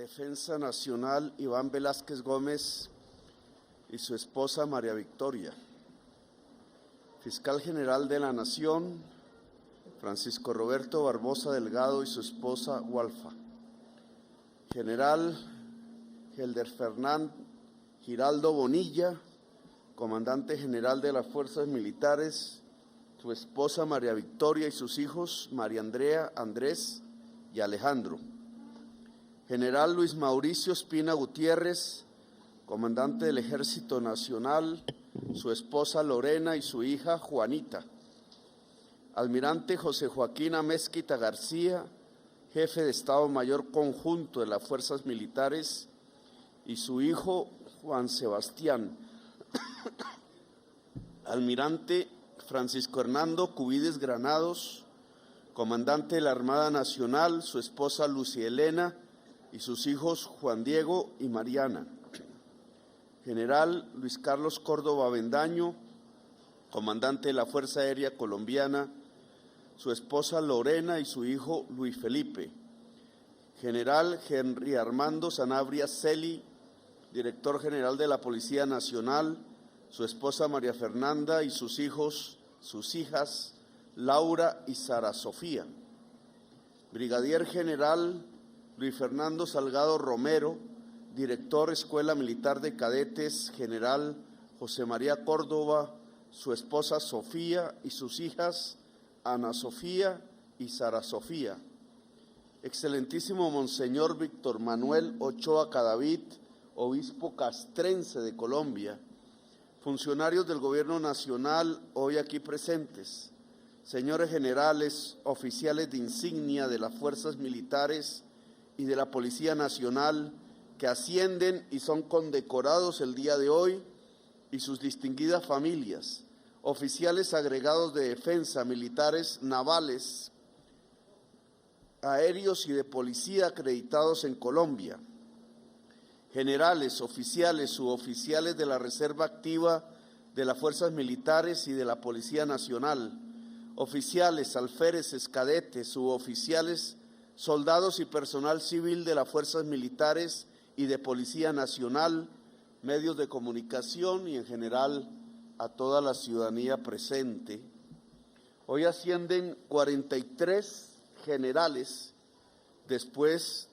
Defensa Nacional Iván Velázquez Gómez y su esposa María Victoria. Fiscal General de la Nación Francisco Roberto Barbosa Delgado y su esposa Walfa. General Helder Fernán Giraldo Bonilla, Comandante General de las Fuerzas Militares, su esposa María Victoria y sus hijos María Andrea, Andrés y Alejandro. General Luis Mauricio Espina Gutiérrez, Comandante del Ejército Nacional, su esposa Lorena y su hija Juanita. Almirante José Joaquín Amezquita García, Jefe de Estado Mayor Conjunto de las Fuerzas Militares, y su hijo Juan Sebastián. Almirante Francisco Hernando Cubides Granados, Comandante de la Armada Nacional, su esposa Lucia Elena y sus hijos Juan Diego y Mariana. General Luis Carlos Córdoba Avendaño, Comandante de la Fuerza Aérea Colombiana, su esposa Lorena y su hijo Luis Felipe. General Henry Armando Sanabria Celi, Director General de la Policía Nacional, su esposa María Fernanda y sus hijos, sus hijas Laura y Sara Sofía. Brigadier General Luis Fernando Salgado Romero, Director Escuela Militar de Cadetes, General José María Córdoba, su esposa Sofía y sus hijas Ana Sofía y Sara Sofía. Excelentísimo Monseñor Víctor Manuel Ochoa Cadavid, Obispo Castrense de Colombia, funcionarios del Gobierno Nacional hoy aquí presentes, señores generales, oficiales de insignia de las Fuerzas Militares y de la Policía Nacional que ascienden y son condecorados el día de hoy, y sus distinguidas familias, oficiales agregados de defensa, militares navales, aéreos y de policía acreditados en Colombia, generales, oficiales, suboficiales de la Reserva Activa de las Fuerzas Militares y de la Policía Nacional, oficiales, alféreces, cadetes, suboficiales, soldados y personal civil de las Fuerzas Militares y de Policía Nacional, medios de comunicación y en general a toda la ciudadanía presente. Hoy ascienden 43 generales después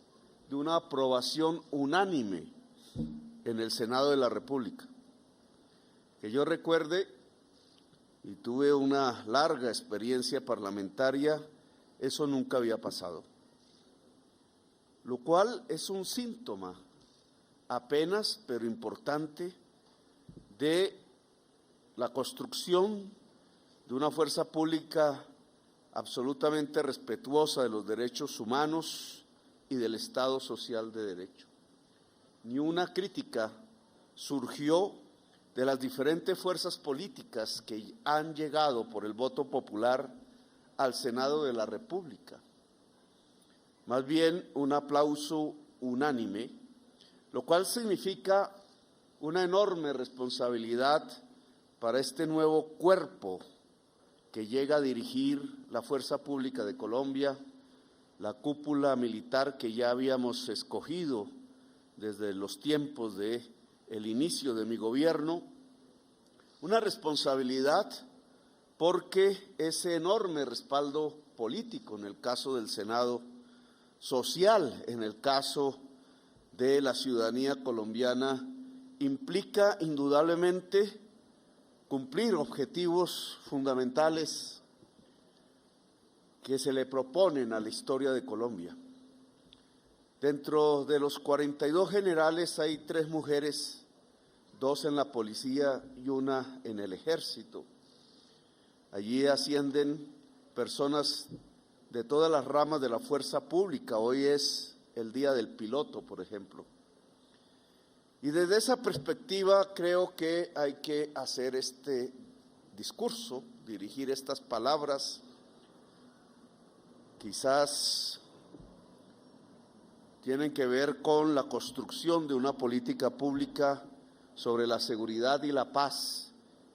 de una aprobación unánime en el Senado de la República. Que yo recuerde, y tuve una larga experiencia parlamentaria, eso nunca había pasado. Lo cual es un síntoma apenas, pero importante, de la construcción de una fuerza pública absolutamente respetuosa de los derechos humanos y del Estado social de derecho. Ni una crítica surgió de las diferentes fuerzas políticas que han llegado por el voto popular al Senado de la República. Más bien un aplauso unánime, lo cual significa una enorme responsabilidad para este nuevo cuerpo que llega a dirigir la Fuerza Pública de Colombia, la cúpula militar que ya habíamos escogido desde los tiempos del inicio de mi gobierno, una responsabilidad porque ese enorme respaldo político en el caso del Senado, social en el caso de la ciudadanía colombiana, implica indudablemente cumplir objetivos fundamentales que se le proponen a la historia de Colombia. Dentro de los 42 generales hay 3 mujeres, 2 en la policía y 1 en el ejército. Allí ascienden personas de todas las ramas de la fuerza pública. Hoy es el Día del Piloto, por ejemplo. Y desde esa perspectiva creo que hay que hacer este discurso, dirigir estas palabras, quizás tienen que ver con la construcción de una política pública sobre la seguridad y la paz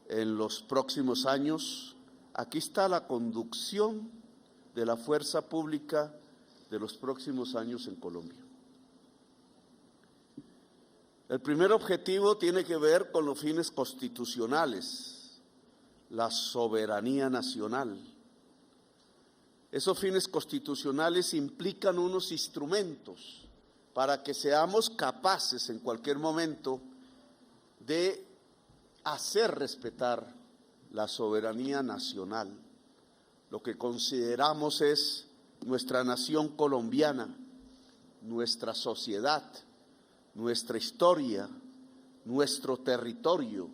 en los próximos años. Aquí está la conducción de la fuerza pública de los próximos años en Colombia. El primer objetivo tiene que ver con los fines constitucionales, la soberanía nacional. Esos fines constitucionales implican unos instrumentos para que seamos capaces en cualquier momento de hacer respetar la soberanía nacional. Lo que consideramos es nuestra nación colombiana, nuestra sociedad, nuestra historia, nuestro territorio,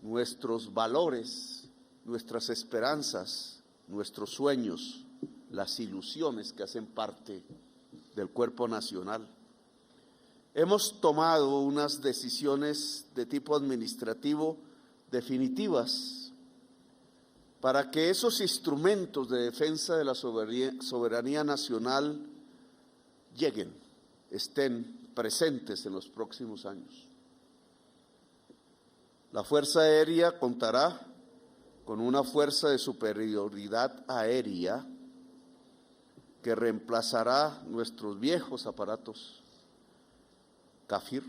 nuestros valores, nuestras esperanzas, nuestros sueños, las ilusiones que hacen parte del cuerpo nacional. Hemos tomado unas decisiones de tipo administrativo definitivas para que esos instrumentos de defensa de la soberanía nacional lleguen, estén presentes en los próximos años. La Fuerza Aérea contará con una fuerza de superioridad aérea que reemplazará nuestros viejos aparatos CAFIR.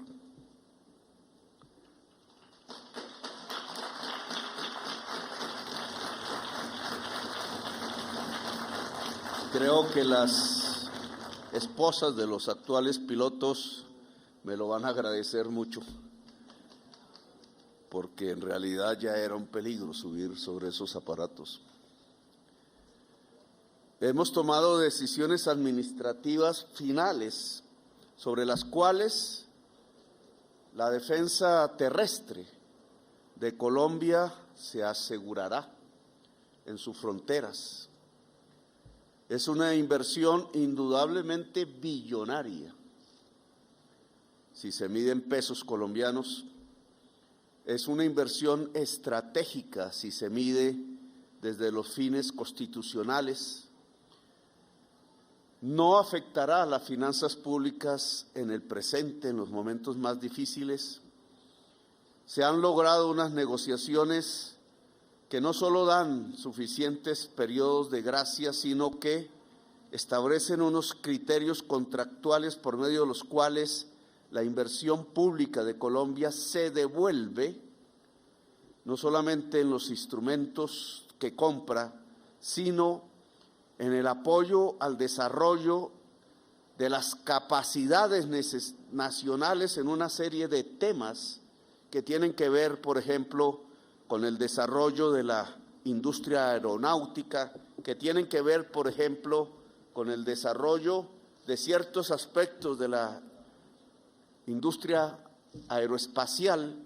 Creo que las esposas de los actuales pilotos me lo van a agradecer mucho, porque en realidad ya era un peligro subir sobre esos aparatos. Hemos tomado decisiones administrativas finales sobre las cuales la defensa terrestre de Colombia se asegurará en sus fronteras. Es una inversión indudablemente billonaria, si se mide en pesos colombianos. Es una inversión estratégica, si se mide desde los fines constitucionales. No afectará a las finanzas públicas en el presente, en los momentos más difíciles. Se han logrado unas negociaciones que no solo dan suficientes periodos de gracia, sino que establecen unos criterios contractuales por medio de los cuales la inversión pública de Colombia se devuelve, no solamente en los instrumentos que compra, sino en el apoyo al desarrollo de las capacidades nacionales en una serie de temas que tienen que ver, por ejemplo, con el desarrollo de la industria aeronáutica, que tienen que ver, por ejemplo, con el desarrollo de ciertos aspectos de la industria aeroespacial,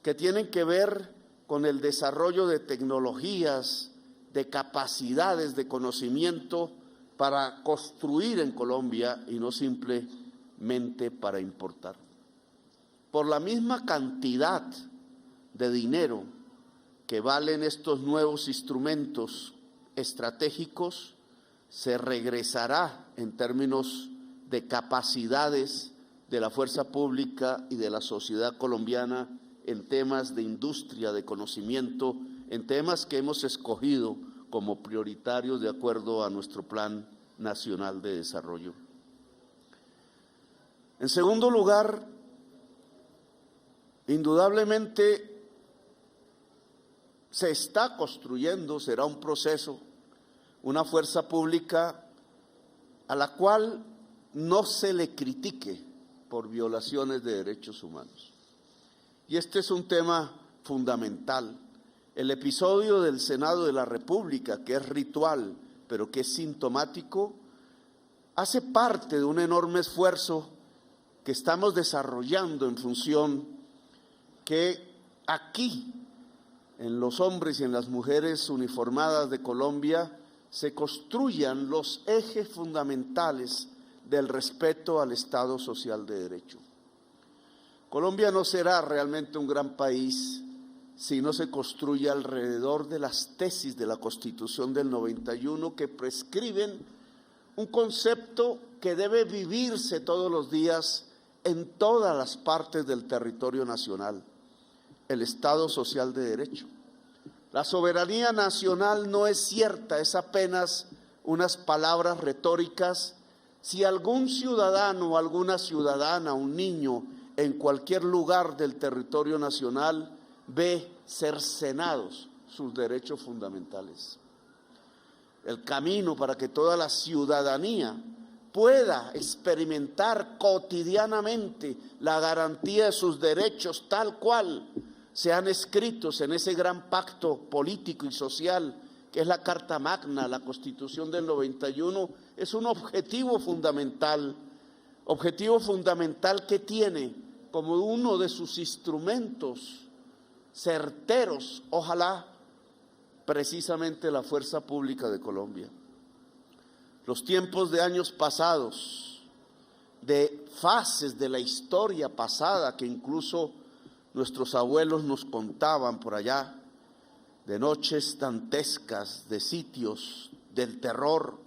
que tienen que ver con el desarrollo de tecnologías, de capacidades de conocimiento para construir en Colombia y no simplemente para importar. Por la misma cantidad de dinero que valen estos nuevos instrumentos estratégicos, se regresará en términos de capacidades de la fuerza pública y de la sociedad colombiana en temas de industria, de conocimiento, en temas que hemos escogido como prioritarios de acuerdo a nuestro Plan Nacional de Desarrollo. En segundo lugar, indudablemente se está construyendo, será un proceso, una fuerza pública a la cual no se le critique por violaciones de derechos humanos. Y este es un tema fundamental. El episodio del Senado de la República, que es ritual, pero que es sintomático, hace parte de un enorme esfuerzo que estamos desarrollando en función que aquí, en los hombres y en las mujeres uniformadas de Colombia, se construyan los ejes fundamentales del respeto al Estado social de derecho. Colombia no será realmente un gran país si no se construye alrededor de las tesis de la Constitución del 91 que prescriben un concepto que debe vivirse todos los días en todas las partes del territorio nacional: el Estado social de derecho. La soberanía nacional no es cierta, es apenas unas palabras retóricas si algún ciudadano o alguna ciudadana, un niño, en cualquier lugar del territorio nacional ve cercenados sus derechos fundamentales. El camino para que toda la ciudadanía pueda experimentar cotidianamente la garantía de sus derechos tal cual sean escritos en ese gran pacto político y social que es la Carta Magna, la Constitución del 91, es un objetivo fundamental que tiene como uno de sus instrumentos certeros, ojalá, precisamente la fuerza pública de Colombia. Los tiempos de años pasados, de fases de la historia pasada que incluso nuestros abuelos nos contaban por allá, de noches dantescas, de sitios del terror,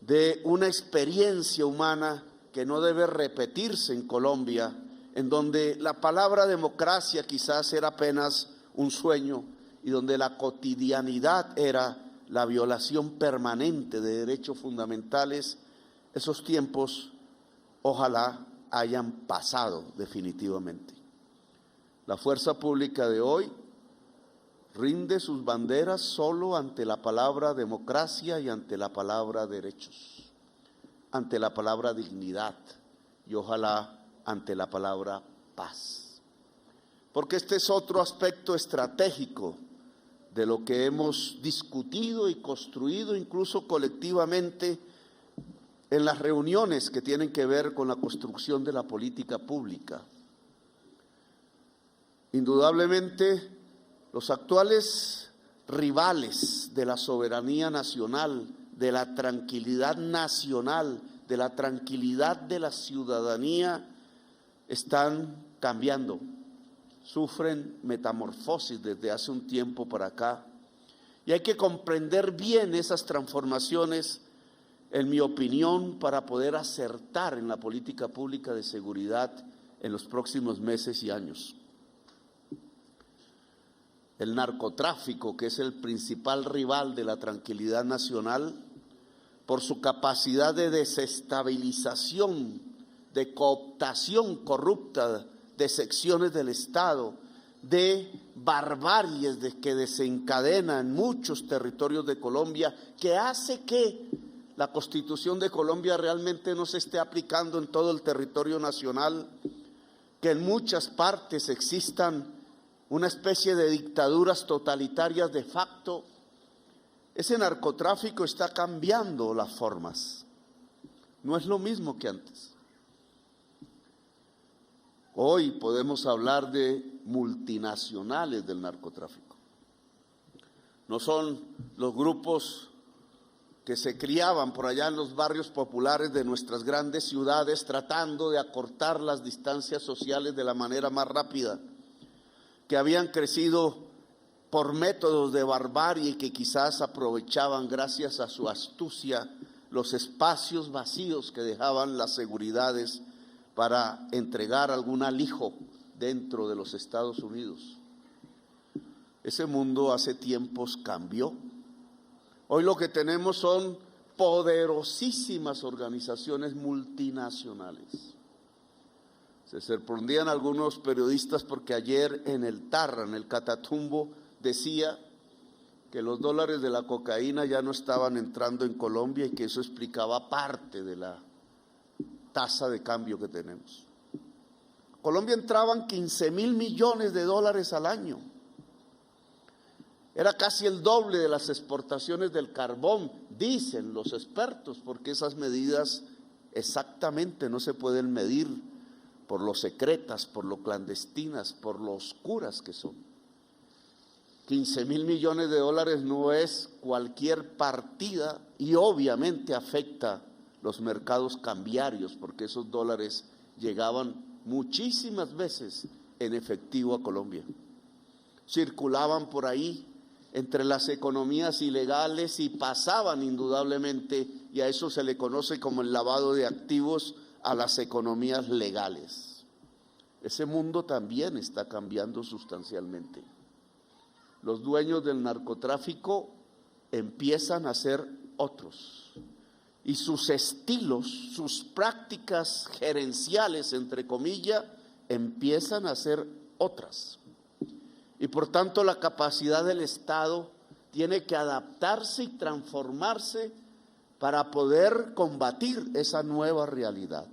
de una experiencia humana que no debe repetirse en Colombia, en donde la palabra democracia quizás era apenas un sueño y donde la cotidianidad era la violación permanente de derechos fundamentales. Esos tiempos ojalá hayan pasado definitivamente. La fuerza pública de hoy rinde sus banderas solo ante la palabra democracia y ante la palabra derechos, ante la palabra dignidad y ojalá ante la palabra paz. Porque este es otro aspecto estratégico de lo que hemos discutido y construido incluso colectivamente en las reuniones que tienen que ver con la construcción de la política pública. Indudablemente, los actuales rivales de la soberanía nacional, de la tranquilidad nacional, de la tranquilidad de la ciudadanía, están cambiando, sufren metamorfosis desde hace un tiempo para acá. Y hay que comprender bien esas transformaciones, en mi opinión, para poder acertar en la política pública de seguridad en los próximos meses y años. El narcotráfico, que es el principal rival de la tranquilidad nacional, por su capacidad de desestabilización, de cooptación corrupta de secciones del Estado, de barbaries que desencadena en muchos territorios de Colombia, que hace que la Constitución de Colombia realmente no se esté aplicando en todo el territorio nacional, que en muchas partes existan una especie de dictaduras totalitarias de facto. Ese narcotráfico está cambiando las formas, no es lo mismo que antes. Hoy podemos hablar de multinacionales del narcotráfico. No son los grupos que se criaban por allá en los barrios populares de nuestras grandes ciudades tratando de acortar las distancias sociales de la manera más rápida, que habían crecido por métodos de barbarie y que quizás aprovechaban gracias a su astucia los espacios vacíos que dejaban las seguridades para entregar algún alijo dentro de los Estados Unidos. Ese mundo hace tiempos cambió. Hoy lo que tenemos son poderosísimas organizaciones multinacionales. Se sorprendían algunos periodistas porque ayer en el Tarra, en el Catatumbo, decía que los dólares de la cocaína ya no estaban entrando en Colombia y que eso explicaba parte de la tasa de cambio que tenemos. Colombia entraban 15.000 millones de dólares al año. Era casi el doble de las exportaciones del carbón, dicen los expertos, porque esas medidas exactamente no se pueden medir por lo secretas, por lo clandestinas, por lo oscuras que son. 15.000 millones de dólares no es cualquier partida y obviamente afecta los mercados cambiarios, porque esos dólares llegaban muchísimas veces en efectivo a Colombia. Circulaban por ahí entre las economías ilegales y pasaban indudablemente, y a eso se le conoce como el lavado de activos, a las economías legales. Ese mundo también está cambiando sustancialmente. Los dueños del narcotráfico empiezan a ser otros. y sus estilos, sus prácticas gerenciales, entre comillas, empiezan a ser otras. Y por tanto la capacidad del Estado tiene que adaptarse y transformarse para poder combatir esa nueva realidad.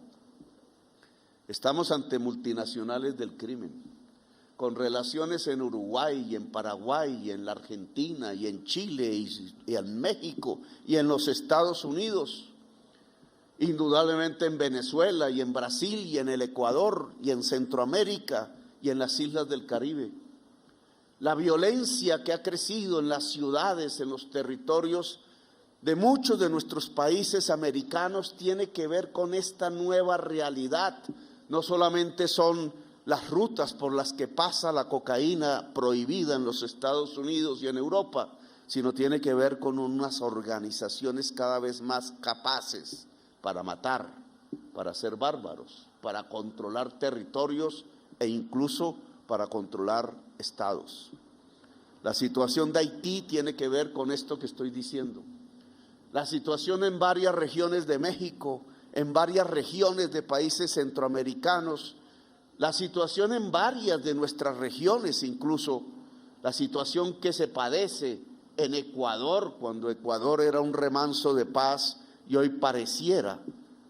Estamos ante multinacionales del crimen, con relaciones en Uruguay y en Paraguay y en la Argentina y en Chile y en México y en los Estados Unidos, indudablemente en Venezuela y en Brasil y en el Ecuador y en Centroamérica y en las islas del Caribe. La violencia que ha crecido en las ciudades, en los territorios de muchos de nuestros países americanos tiene que ver con esta nueva realidad. No solamente son las rutas por las que pasa la cocaína prohibida en los Estados Unidos y en Europa, sino tiene que ver con unas organizaciones cada vez más capaces para matar, para ser bárbaros, para controlar territorios e incluso para controlar estados. La situación de Haití tiene que ver con esto que estoy diciendo. La situación en varias regiones de México, en varias regiones de países centroamericanos, la situación en varias de nuestras regiones, incluso la situación que se padece en Ecuador, cuando Ecuador era un remanso de paz y hoy pareciera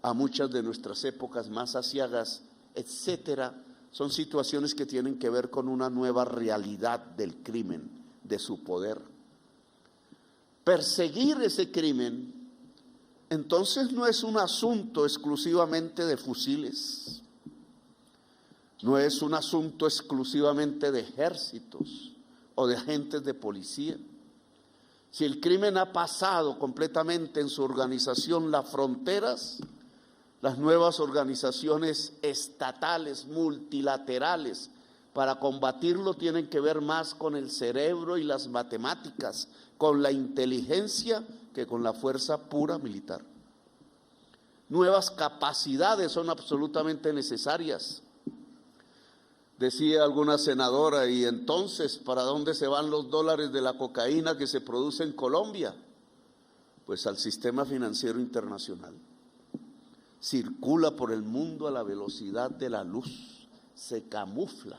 a muchas de nuestras épocas más aciagas, etcétera, son situaciones que tienen que ver con una nueva realidad del crimen, de su poder. Perseguir ese crimen, entonces, no es un asunto exclusivamente de fusiles, no es un asunto exclusivamente de ejércitos o de agentes de policía. Si el crimen ha pasado completamente en su organización las fronteras, las nuevas organizaciones estatales, multilaterales, para combatirlo tienen que ver más con el cerebro y las matemáticas, con la inteligencia que con la fuerza pura militar. Nuevas capacidades son absolutamente necesarias. Decía alguna senadora, y entonces, ¿para dónde se van los dólares de la cocaína que se produce en Colombia? Pues al sistema financiero internacional. Circula por el mundo a la velocidad de la luz, se camufla,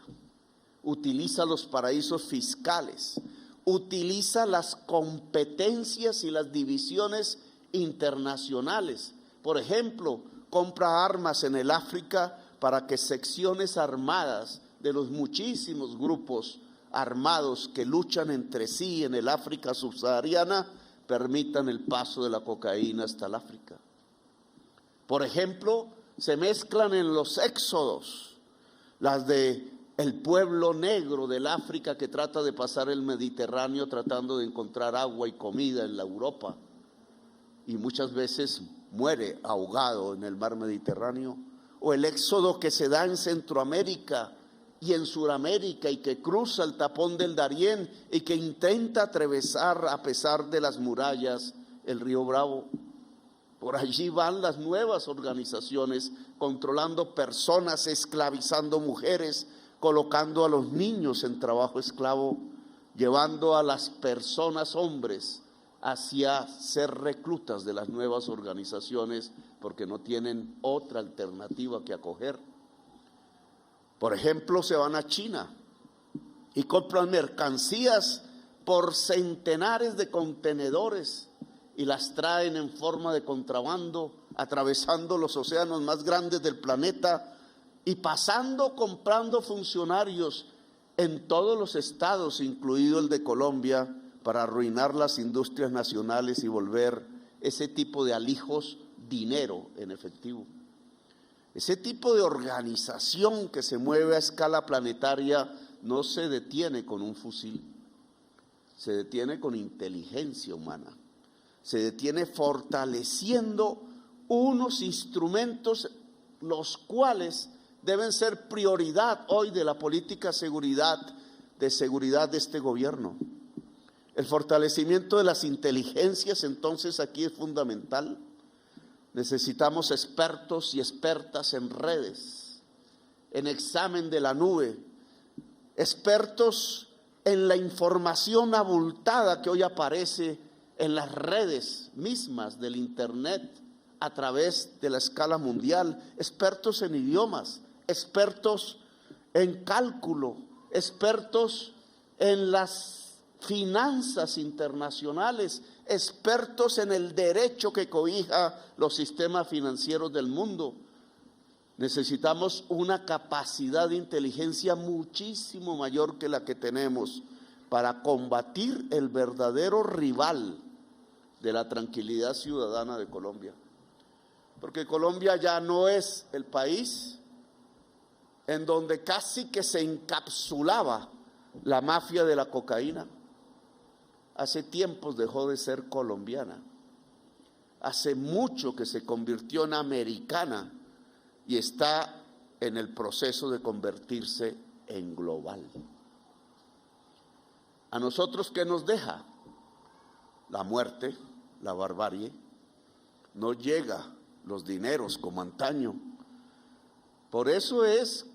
utiliza los paraísos fiscales, utiliza las competencias y las divisiones internacionales. Por ejemplo, compra armas en el África para que secciones armadas de los muchísimos grupos armados que luchan entre sí en el África subsahariana permitan el paso de la cocaína hasta el África. Por ejemplo, se mezclan en los éxodos las de el pueblo negro del África que trata de pasar el Mediterráneo tratando de encontrar agua y comida en la Europa y muchas veces muere ahogado en el mar Mediterráneo, o el éxodo que se da en Centroamérica y en Suramérica y que cruza el tapón del Darién y que intenta atravesar a pesar de las murallas el río Bravo. Por allí van las nuevas organizaciones controlando personas, esclavizando mujeres, colocando a los niños en trabajo esclavo, llevando a las personas, hombres, hacia ser reclutas de las nuevas organizaciones porque no tienen otra alternativa que acoger. Por ejemplo, se van a China y compran mercancías por centenares de contenedores y las traen en forma de contrabando, atravesando los océanos más grandes del planeta y pasando comprando funcionarios en todos los estados, incluido el de Colombia, para arruinar las industrias nacionales y volver ese tipo de alijos dinero en efectivo. Ese tipo de organización que se mueve a escala planetaria no se detiene con un fusil, se detiene con inteligencia humana, se detiene fortaleciendo unos instrumentos los cuales deben ser prioridad hoy de la política de seguridad de este gobierno. El fortalecimiento de las inteligencias entonces aquí es fundamental. Necesitamos expertos y expertas en redes, en examen de la nube, expertos en la información abultada que hoy aparece en las redes mismas del internet, a través de la escala mundial, expertos en idiomas, expertos en cálculo, expertos en las finanzas internacionales, expertos en el derecho que cobija los sistemas financieros del mundo. Necesitamos una capacidad de inteligencia muchísimo mayor que la que tenemos para combatir el verdadero rival de la tranquilidad ciudadana de Colombia. Porque Colombia ya no es el país en donde casi que se encapsulaba la mafia de la cocaína. Hace tiempos dejó de ser colombiana. Hace mucho que se convirtió en americana y está en el proceso de convertirse en global. ¿A nosotros qué nos deja? La muerte, la barbarie. No llega los dineros como antaño. Por eso es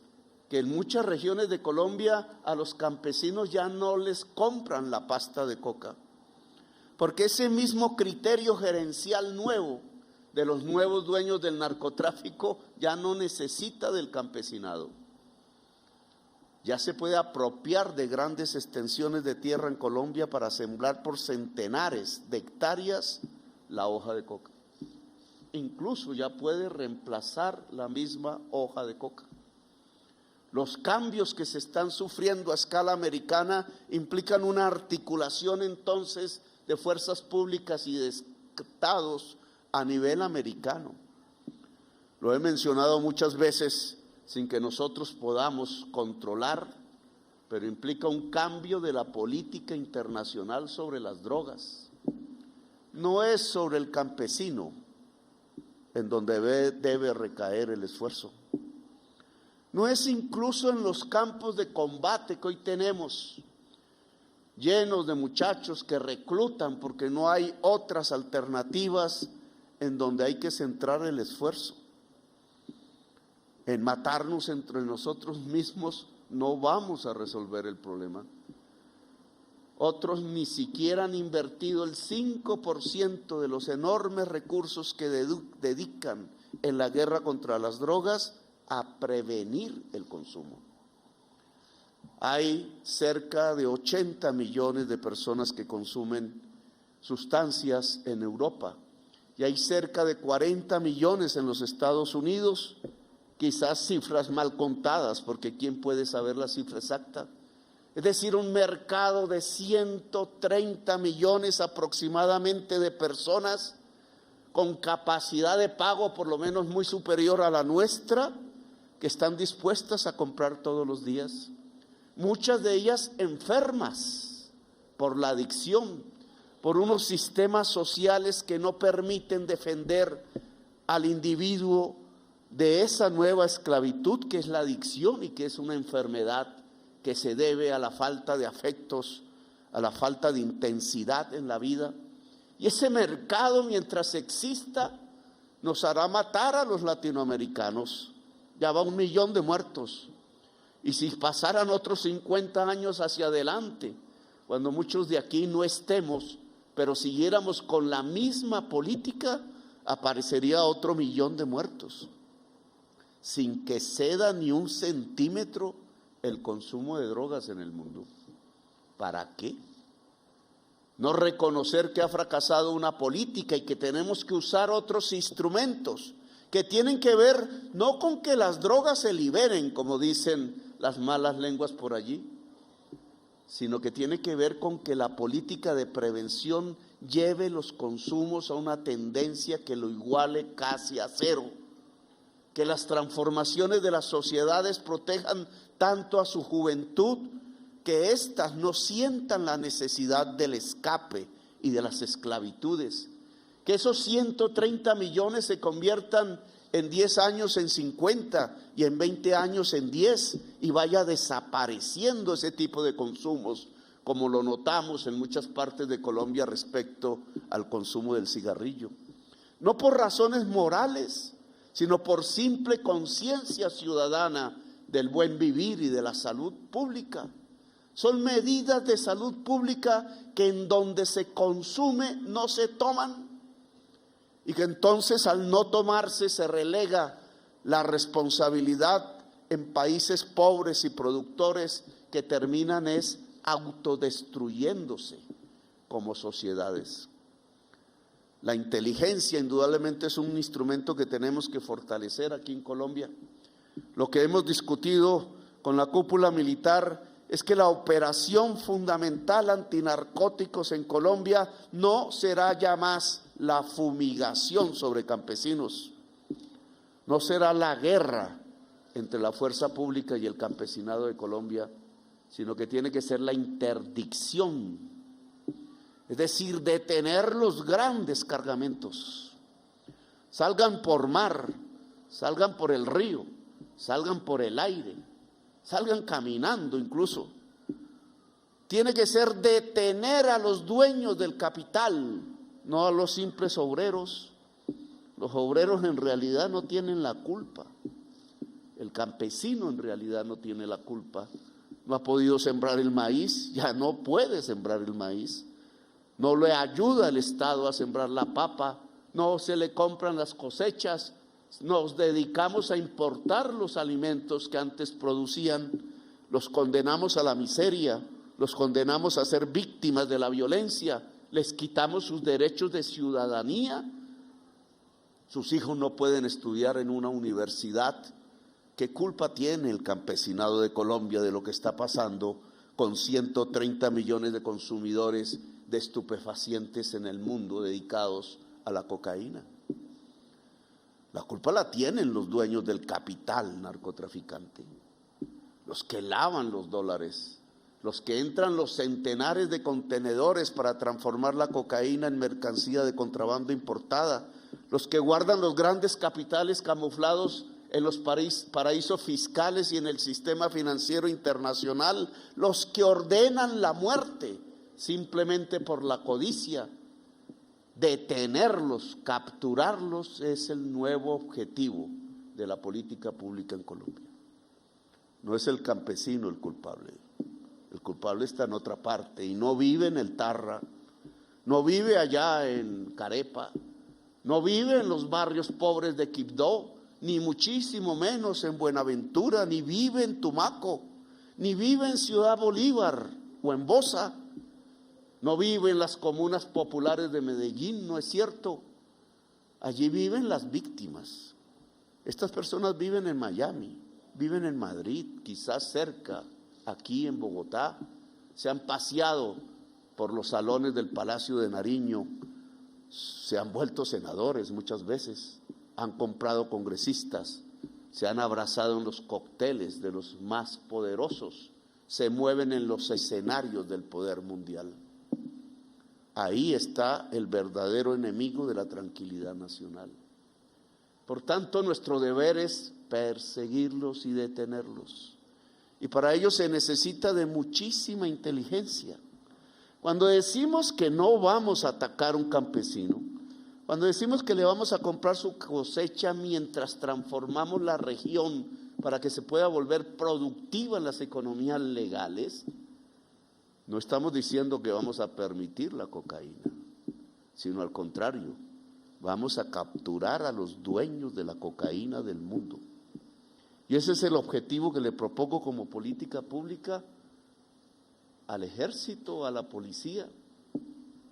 que en muchas regiones de Colombia a los campesinos ya no les compran la pasta de coca, porque ese mismo criterio gerencial nuevo de los nuevos dueños del narcotráfico ya no necesita del campesinado. Ya se puede apropiar de grandes extensiones de tierra en Colombia para sembrar por centenares de hectáreas la hoja de coca. Incluso ya puede reemplazar la misma hoja de coca. Los cambios que se están sufriendo a escala americana implican una articulación entonces de fuerzas públicas y de estados a nivel americano. Lo he mencionado muchas veces sin que nosotros podamos controlar, pero implica un cambio de la política internacional sobre las drogas. No es sobre el campesino en donde debe recaer el esfuerzo. No es incluso en los campos de combate que hoy tenemos, llenos de muchachos que reclutan porque no hay otras alternativas en donde hay que centrar el esfuerzo. En matarnos entre nosotros mismos no vamos a resolver el problema. Otros ni siquiera han invertido el 5% de los enormes recursos que dedican en la guerra contra las drogas a prevenir el consumo. Hay cerca de 80 millones de personas que consumen sustancias en Europa y hay cerca de 40 millones en los Estados Unidos, quizás cifras mal contadas, porque ¿quién puede saber la cifra exacta? Es decir, un mercado de 130 millones aproximadamente de personas con capacidad de pago por lo menos muy superior a la nuestra, que están dispuestas a comprar todos los días. Muchas de ellas enfermas por la adicción, por unos sistemas sociales que no permiten defender al individuo de esa nueva esclavitud que es la adicción y que es una enfermedad que se debe a la falta de afectos, a la falta de intensidad en la vida. Y ese mercado, mientras exista, nos hará matar a los latinoamericanos. Ya va 1 millón de muertos. Y si pasaran otros 50 años hacia adelante, cuando muchos de aquí no estemos, pero siguiéramos con la misma política, aparecería otro 1 millón de muertos, sin que ceda ni 1 centímetro el consumo de drogas en el mundo. ¿Para qué? No reconocer que ha fracasado una política y que tenemos que usar otros instrumentos que tienen que ver no con que las drogas se liberen, como dicen las malas lenguas por allí, sino que tiene que ver con que la política de prevención lleve los consumos a una tendencia que lo iguale casi a cero, que las transformaciones de las sociedades protejan tanto a su juventud, que éstas no sientan la necesidad del escape y de las esclavitudes, que esos 130 millones se conviertan en 10 años en 50 y en 20 años en 10 y vaya desapareciendo ese tipo de consumos, como lo notamos en muchas partes de Colombia respecto al consumo del cigarrillo. No por razones morales, sino por simple conciencia ciudadana del buen vivir y de la salud pública. Son medidas de salud pública que en donde se consume no se toman. y que entonces al no tomarse se relega la responsabilidad en países pobres y productores que terminan autodestruyéndose como sociedades. La inteligencia indudablemente es un instrumento que tenemos que fortalecer aquí en Colombia. Lo que hemos discutido con la cúpula militar es que la operación fundamental antinarcóticos en Colombia no será ya más la fumigación sobre campesinos, no será la guerra entre la fuerza pública y el campesinado de Colombia, sino que tiene que ser la interdicción, es decir, detener los grandes cargamentos. Salgan por mar, salgan por el río, salgan por el aire, salgan caminando incluso. Tiene que ser detener a los dueños del capital, no a los simples obreros. Los obreros en realidad no tienen la culpa. El campesino en realidad no tiene la culpa. No ha podido sembrar el maíz, ya no puede sembrar el maíz. No le ayuda el Estado a sembrar la papa, no se le compran las cosechas. Nos dedicamos a importar los alimentos que antes producían, los condenamos a la miseria, los condenamos a ser víctimas de la violencia, les quitamos sus derechos de ciudadanía. Sus hijos no pueden estudiar en una universidad. ¿Qué culpa tiene el campesinado de Colombia de lo que está pasando con 130 millones de consumidores de estupefacientes en el mundo dedicados a la cocaína? La culpa la tienen los dueños del capital narcotraficante, los que lavan los dólares, los que entran los centenares de contenedores para transformar la cocaína en mercancía de contrabando importada, los que guardan los grandes capitales camuflados en los paraísos fiscales y en el sistema financiero internacional, los que ordenan la muerte simplemente por la codicia. Detenerlos, capturarlos es el nuevo objetivo de la política pública en Colombia. No es el campesino el culpable está en otra parte y no vive en el Tarra, no vive allá en Carepa, no vive en los barrios pobres de Quibdó, ni muchísimo menos en Buenaventura, ni vive en Tumaco, ni vive en Ciudad Bolívar o en Bosa. No vive en las comunas populares de Medellín, no es cierto. Allí viven las víctimas. Estas personas viven en Miami, viven en Madrid, quizás cerca, aquí en Bogotá. Se han paseado por los salones del Palacio de Nariño, se han vuelto senadores muchas veces, han comprado congresistas, se han abrazado en los cócteles de los más poderosos, se mueven en los escenarios del poder mundial. Ahí está el verdadero enemigo de la tranquilidad nacional. Por tanto, nuestro deber es perseguirlos y detenerlos. Y para ello se necesita de muchísima inteligencia. Cuando decimos que no vamos a atacar a un campesino, cuando decimos que le vamos a comprar su cosecha mientras transformamos la región para que se pueda volver productiva en las economías legales, no estamos diciendo que vamos a permitir la cocaína, sino al contrario, vamos a capturar a los dueños de la cocaína del mundo. Y ese es el objetivo que le propongo como política pública al ejército, a la policía,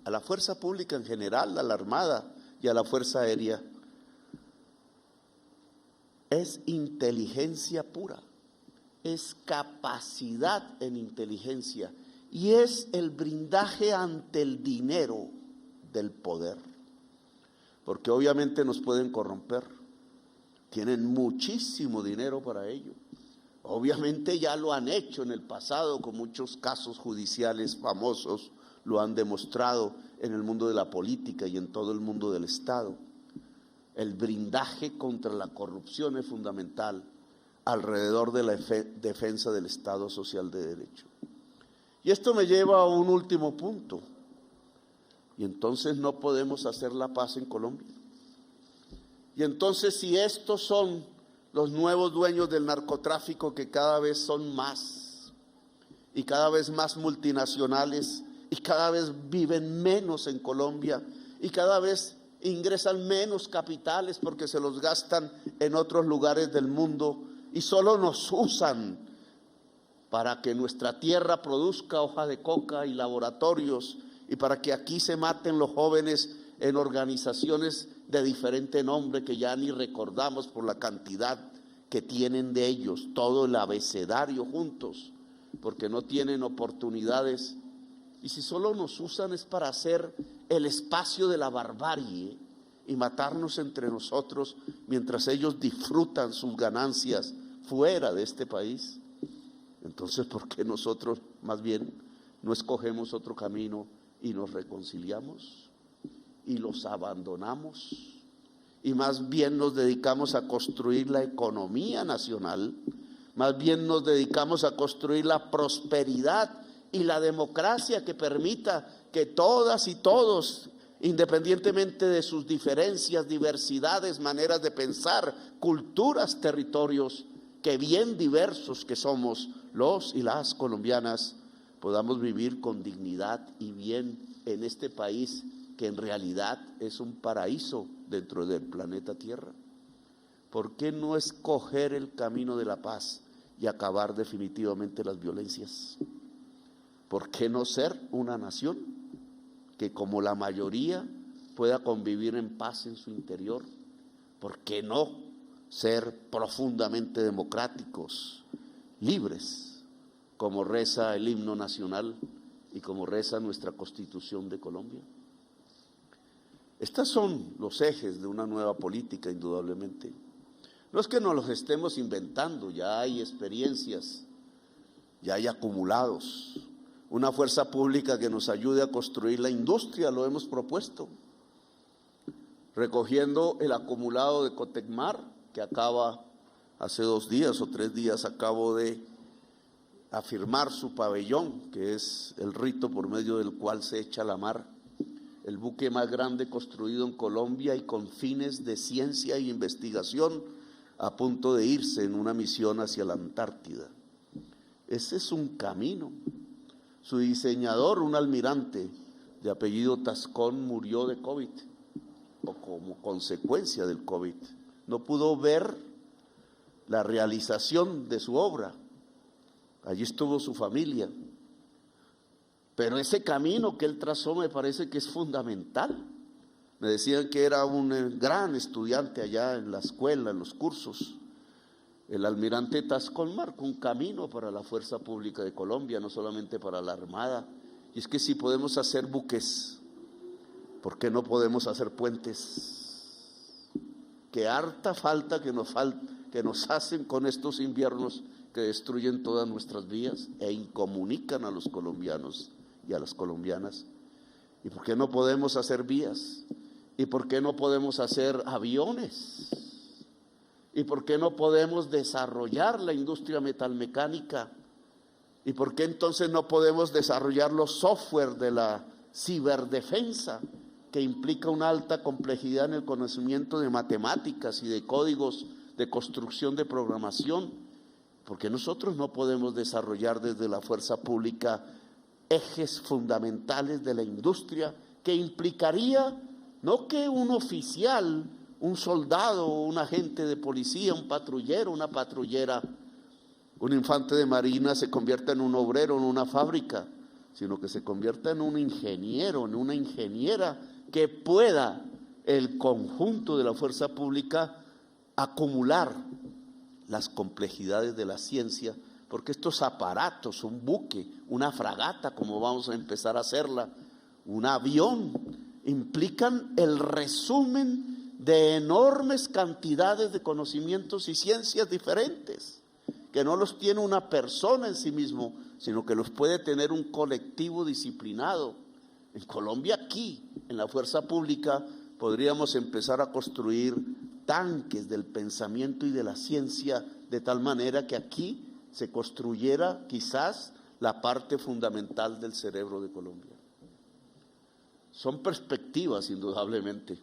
a la fuerza pública en general, a la armada y a la fuerza aérea. Es inteligencia pura, es capacidad en inteligencia. Y es el blindaje ante el dinero del poder, porque obviamente nos pueden corromper, tienen muchísimo dinero para ello, obviamente ya lo han hecho en el pasado con muchos casos judiciales famosos, lo han demostrado en el mundo de la política y en todo el mundo del Estado. El blindaje contra la corrupción es fundamental alrededor de la defensa del Estado social de derecho. Y esto me lleva a un último punto. Y entonces no podemos hacer la paz en Colombia. Y entonces si estos son los nuevos dueños del narcotráfico, que cada vez son más y cada vez más multinacionales y cada vez viven menos en Colombia y cada vez ingresan menos capitales porque se los gastan en otros lugares del mundo y solo nos usan para que nuestra tierra produzca hoja de coca y laboratorios y para que aquí se maten los jóvenes en organizaciones de diferente nombre que ya ni recordamos por la cantidad que tienen de ellos, todo el abecedario juntos, porque no tienen oportunidades. Y si solo nos usan es para hacer el espacio de la barbarie y matarnos entre nosotros mientras ellos disfrutan sus ganancias fuera de este país, entonces ¿por qué nosotros más bien no escogemos otro camino y nos reconciliamos y los abandonamos y más bien nos dedicamos a construir la economía nacional, más bien nos dedicamos a construir la prosperidad y la democracia que permita que todas y todos, independientemente de sus diferencias, diversidades, maneras de pensar, culturas, territorios, que bien diversos que somos los y las colombianas, podamos vivir con dignidad y bien en este país que en realidad es un paraíso dentro del planeta Tierra. ¿Por qué no escoger el camino de la paz y acabar definitivamente las violencias? ¿Por qué no ser una nación que como la mayoría pueda convivir en paz en su interior? ¿Por qué no ser profundamente democráticos, libres, como reza el himno nacional y como reza nuestra Constitución de Colombia? Estos son los ejes de una nueva política, indudablemente. No es que nos los estemos inventando, ya hay experiencias, ya hay acumulados. Una fuerza pública que nos ayude a construir la industria, lo hemos propuesto, recogiendo el acumulado de Cotecmar, que acaba hace 2 días o 3 días, acabo de afirmar su pabellón, que es el rito por medio del cual se echa a la mar el buque más grande construido en Colombia y con fines de ciencia e investigación, a punto de irse en una misión hacia la Antártida. Ese es un camino. Su diseñador, un almirante de apellido Tascón, murió de COVID o como consecuencia del COVID. No pudo ver la realización de su obra. Allí estuvo su familia. Pero ese camino que él trazó me parece que es fundamental. Me decían que era un gran estudiante allá en la escuela, en los cursos. El almirante Tascón marcó un camino para la Fuerza Pública de Colombia, no solamente para la Armada. Y es que si podemos hacer buques, ¿por qué no podemos hacer puentes? Qué harta falta que nos hacen con estos inviernos que destruyen todas nuestras vías e incomunican a los colombianos y a las colombianas. ¿Y por qué no podemos hacer vías? ¿Y por qué no podemos hacer aviones? ¿Y por qué no podemos desarrollar la industria metalmecánica? ¿Y por qué entonces no podemos desarrollar los software de la ciberdefensa, que implica una alta complejidad en el conocimiento de matemáticas y de códigos de construcción de programación? ¿Por qué nosotros no podemos desarrollar desde la fuerza pública ejes fundamentales de la industria que implicaría no que un oficial, un soldado, un agente de policía, un patrullero, una patrullera, un infante de marina se convierta en un obrero en una fábrica, sino que se convierta en un ingeniero, en una ingeniera que pueda el conjunto de la fuerza pública acumular las complejidades de la ciencia, porque estos aparatos, un buque, una fragata, como vamos a empezar a hacerla, un avión, implican el resumen de enormes cantidades de conocimientos y ciencias diferentes, que no los tiene una persona en sí mismo, sino que los puede tener un colectivo disciplinado. En Colombia, aquí, en la fuerza pública, podríamos empezar a construir tanques del pensamiento y de la ciencia, de tal manera que aquí se construyera quizás la parte fundamental del cerebro de Colombia. Son perspectivas, indudablemente.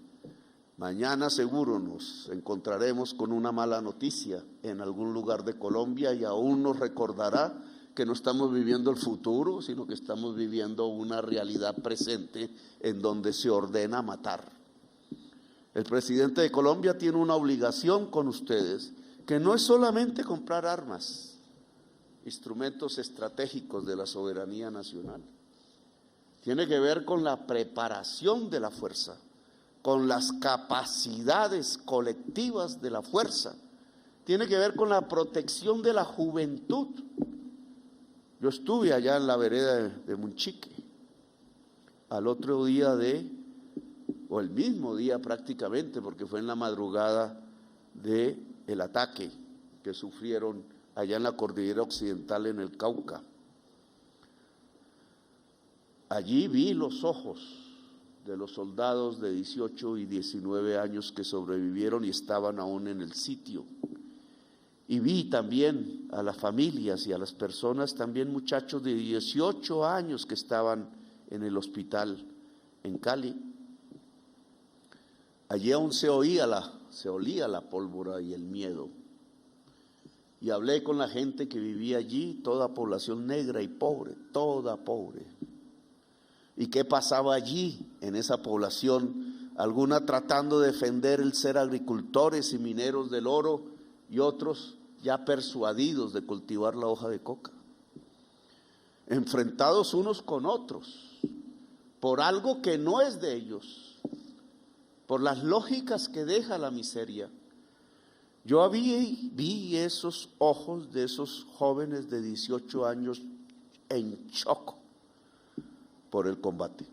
Mañana seguro nos encontraremos con una mala noticia en algún lugar de Colombia y aún nos recordará que no estamos viviendo el futuro, sino que estamos viviendo una realidad presente en donde se ordena matar. El presidente de Colombia tiene una obligación con ustedes, que no es solamente comprar armas, instrumentos estratégicos de la soberanía nacional. Tiene que ver con la preparación de la fuerza, con las capacidades colectivas de la fuerza. Tiene que ver con la protección de la juventud. Yo estuve allá en la vereda de Munchique, al otro día o el mismo día prácticamente, porque fue en la madrugada del ataque que sufrieron allá en la cordillera occidental en el Cauca. Allí vi los ojos de los soldados de 18 y 19 años que sobrevivieron y estaban aún en el sitio. Y vi también a las familias y a las personas, también muchachos de 18 años que estaban en el hospital en Cali. Allí aún se olía la pólvora y el miedo. Y hablé con la gente que vivía allí, toda población negra y pobre, toda pobre. ¿Y qué pasaba allí en esa población? Alguna tratando de defender el ser agricultores y mineros del oro y otros ya persuadidos de cultivar la hoja de coca. Enfrentados unos con otros por algo que no es de ellos, por las lógicas que deja la miseria. Yo vi esos ojos de esos jóvenes de 18 años en shock por el combate,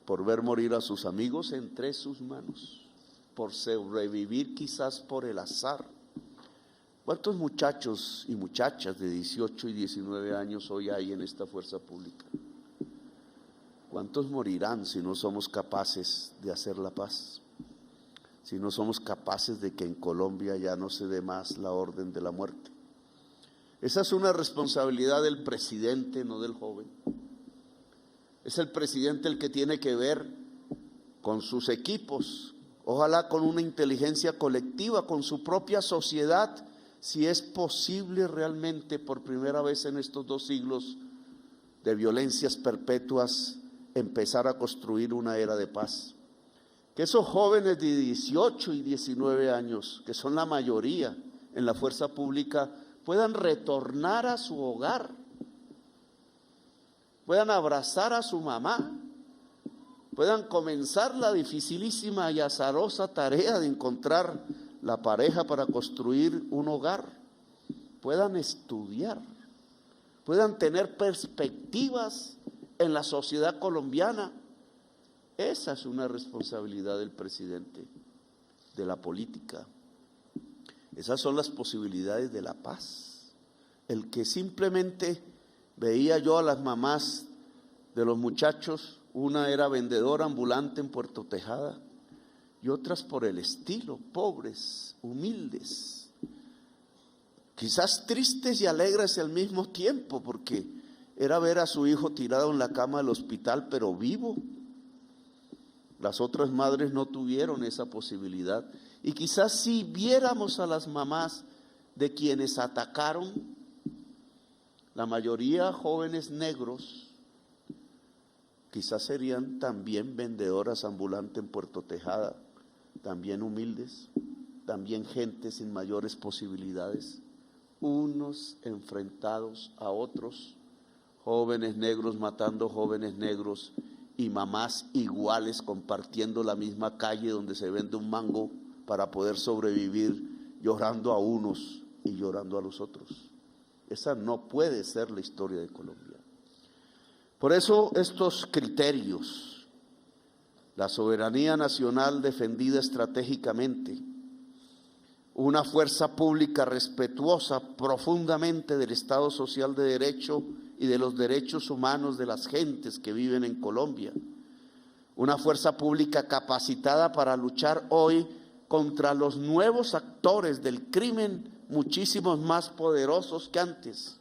por ver morir a sus amigos entre sus manos, por sobrevivir quizás por el azar. ¿Cuántos muchachos y muchachas de 18 y 19 años hoy hay en esta fuerza pública? ¿Cuántos morirán si no somos capaces de hacer la paz? Si no somos capaces de que en Colombia ya no se dé más la orden de la muerte. Esa es una responsabilidad del presidente, no del joven. Es el presidente el que tiene que ver con sus equipos, ojalá con una inteligencia colectiva, con su propia sociedad, si es posible realmente por primera vez en estos 2 siglos de violencias perpetuas empezar a construir una era de paz. Que esos jóvenes de 18 y 19 años, que son la mayoría en la fuerza pública, puedan retornar a su hogar, puedan abrazar a su mamá, puedan comenzar la dificilísima y azarosa tarea de encontrar la pareja para construir un hogar, puedan estudiar, puedan tener perspectivas en la sociedad colombiana. Esa es una responsabilidad del presidente, de la política. Esas son las posibilidades de la paz. El que simplemente veía yo a las mamás de los muchachos, una era vendedora ambulante en Puerto Tejada y otras por el estilo, pobres, humildes, quizás tristes y alegres al mismo tiempo, porque era ver a su hijo tirado en la cama del hospital, pero vivo. Las otras madres no tuvieron esa posibilidad. Y quizás si viéramos a las mamás de quienes atacaron, la mayoría jóvenes negros, quizás serían también vendedoras ambulantes en Puerto Tejada, también humildes, también gente sin mayores posibilidades, unos enfrentados a otros, jóvenes negros matando jóvenes negros y mamás iguales compartiendo la misma calle donde se vende un mango para poder sobrevivir, llorando a unos y llorando a los otros. Esa no puede ser la historia de Colombia. Por eso estos criterios, la soberanía nacional defendida estratégicamente, una fuerza pública respetuosa profundamente del Estado Social de Derecho y de los derechos humanos de las gentes que viven en Colombia, una fuerza pública capacitada para luchar hoy contra los nuevos actores del crimen, muchísimos más poderosos que antes,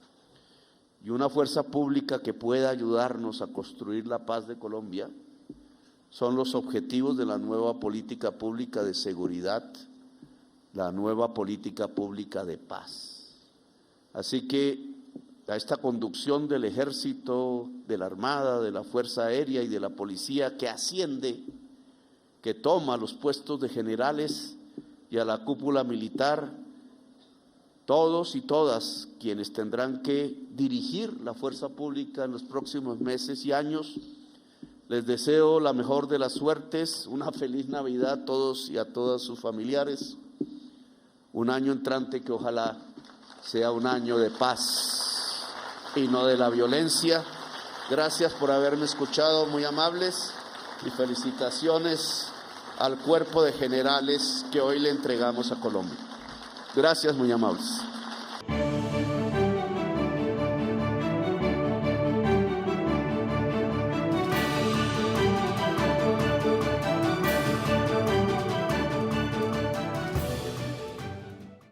y una fuerza pública que pueda ayudarnos a construir la paz de Colombia, son los objetivos de la nueva política pública de seguridad, la nueva política pública de paz. Así que a esta conducción del ejército, de la armada, de la fuerza aérea y de la policía que asciende, que toma los puestos de generales y a la cúpula militar, todos y todas quienes tendrán que dirigir la fuerza pública en los próximos meses y años. Les deseo la mejor de las suertes, una feliz Navidad a todos y a todas sus familiares, un año entrante que ojalá sea un año de paz y no de la violencia. Gracias por haberme escuchado, muy amables, y felicitaciones al cuerpo de generales que hoy le entregamos a Colombia. Gracias, muy amables.